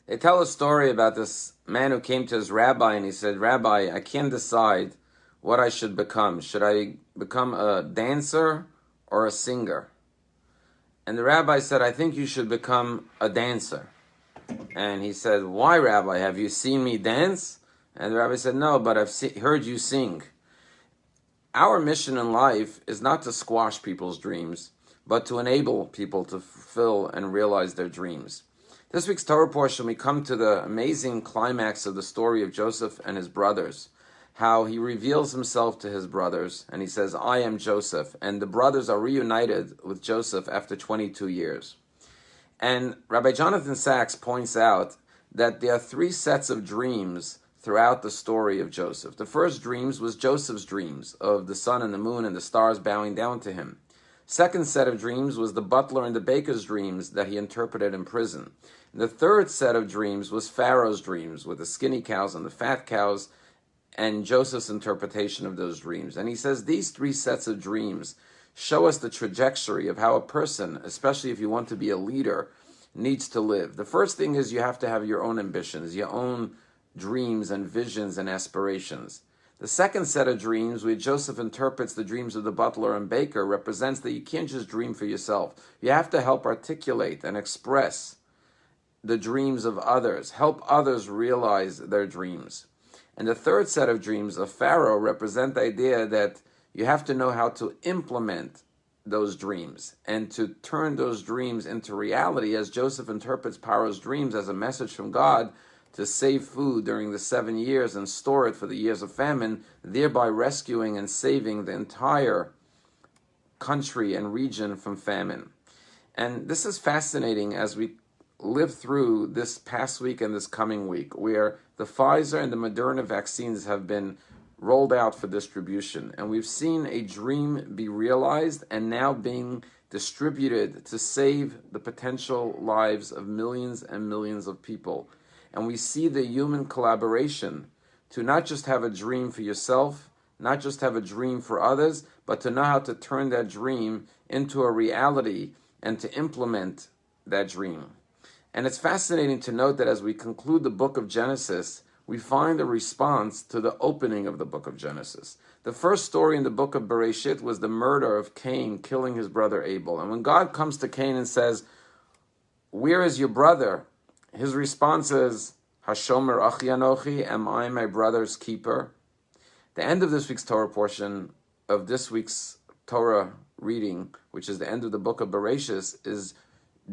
They tell a story about this man who came to his rabbi and he said, Rabbi, I can't decide what I should become. Should I become a dancer or a singer? And the rabbi said, I think you should become a dancer. And he said, why, Rabbi? Have you seen me dance? And the rabbi said, no, but I've heard you sing. Our mission in life is not to squash people's dreams, but to enable people to fulfill and realize their dreams. This week's Torah portion, we come to the amazing climax of the story of Joseph and his brothers, how he reveals himself to his brothers, and he says, I am Joseph, and the brothers are reunited with Joseph after 22 years. And Rabbi Jonathan Sachs points out that there are three sets of dreams throughout the story of Joseph. The first dreams was Joseph's dreams of the sun and the moon and the stars bowing down to him. Second set of dreams was the butler and the baker's dreams that he interpreted in prison. And the third set of dreams was Pharaoh's dreams with the skinny cows and the fat cows and Joseph's interpretation of those dreams. And he says these three sets of dreams show us the trajectory of how a person, especially if you want to be a leader, needs to live. The first thing is you have to have your own ambitions, your own dreams and visions and aspirations. The second set of dreams, where Joseph interprets the dreams of the butler and baker, represents that you can't just dream for yourself. You have to help articulate and express the dreams of others, help others realize their dreams. And the third set of dreams of Pharaoh represent the idea that you have to know how to implement those dreams and to turn those dreams into reality, as Joseph interprets Pharaoh's dreams as a message from God to save food during the 7 years and store it for the years of famine, thereby rescuing and saving the entire country and region from famine. And this is fascinating as we live through this past week and this coming week, where the Pfizer and the Moderna vaccines have been rolled out for distribution. And we've seen a dream be realized and now being distributed to save the potential lives of millions and millions of people. And we see the human collaboration to not just have a dream for yourself, not just have a dream for others, but to know how to turn that dream into a reality and to implement that dream. And it's fascinating to note that as we conclude the book of Genesis, we find a response to the opening of the book of Genesis. The first story in the book of Bereshit was the murder of Cain, killing his brother Abel. And when God comes to Cain and says, where is your brother? His response is, Hashomer achi anochi, am I my brother's keeper? The end of this week's Torah portion of this week's Torah reading, which is the end of the book of Bereshit, is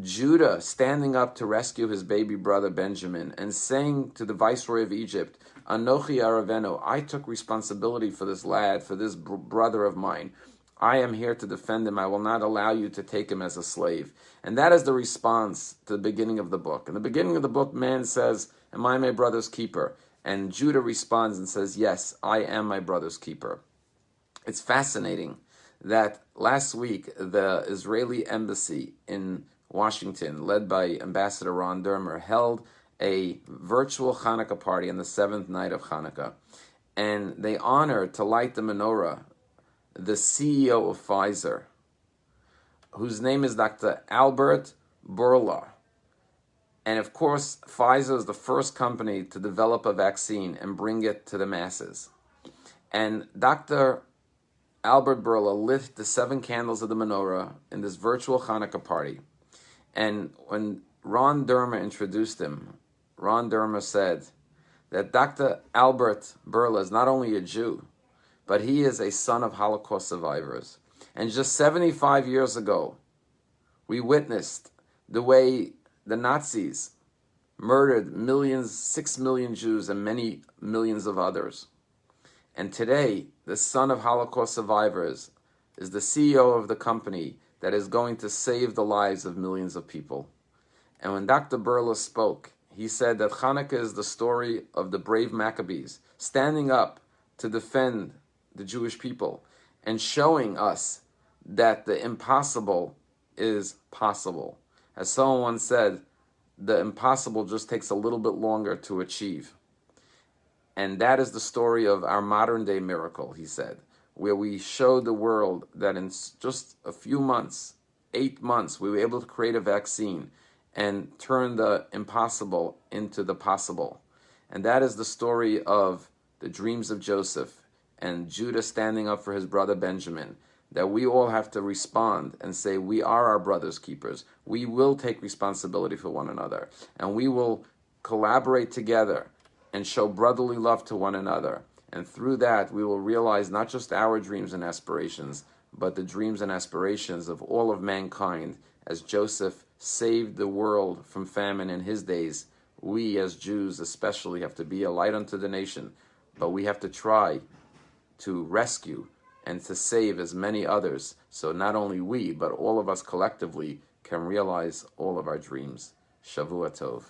Judah standing up to rescue his baby brother Benjamin and saying to the viceroy of Egypt, Anochi Aravenu, I took responsibility for this lad, for this brother of mine. I am here to defend him. I will not allow you to take him as a slave. And that is the response to the beginning of the book. In the beginning of the book, man says, am I my brother's keeper? And Judah responds and says, yes, I am my brother's keeper. It's fascinating that last week, the Israeli embassy in Washington, led by Ambassador Ron Dermer, held a virtual Hanukkah party on the 7th night of Hanukkah. And they honored, to light the menorah, the CEO of Pfizer, whose name is Dr. Albert Bourla. And of course, Pfizer is the first company to develop a vaccine and bring it to the masses. And Dr. Albert Bourla lit the 7 candles of the menorah in this virtual Hanukkah party. And when Ron Dermer introduced him, Ron Dermer said that Dr. Albert Bourla is not only a Jew, but he is a son of Holocaust survivors. And just 75 years ago, we witnessed the way the Nazis murdered 6 million Jews and many millions of others. And today, the son of Holocaust survivors is the CEO of the company that is going to save the lives of millions of people. And when Dr. Bourla spoke, he said that Hanukkah is the story of the brave Maccabees standing up to defend the Jewish people and showing us that the impossible is possible. As someone once said, the impossible just takes a little bit longer to achieve. And that is the story of our modern day miracle, he said, where we showed the world that in just a few months, 8 months, we were able to create a vaccine and turn the impossible into the possible. And that is the story of the dreams of Joseph and Judah standing up for his brother Benjamin. That we all have to respond and say, we are our brother's keepers. We will take responsibility for one another. And we will collaborate together and show brotherly love to one another. And through that, we will realize not just our dreams and aspirations, but the dreams and aspirations of all of mankind. As Joseph saved the world from famine in his days, we as Jews especially have to be a light unto the nation. But we have to try to rescue and to save as many others, so not only we, but all of us collectively can realize all of our dreams. Shavua Tov.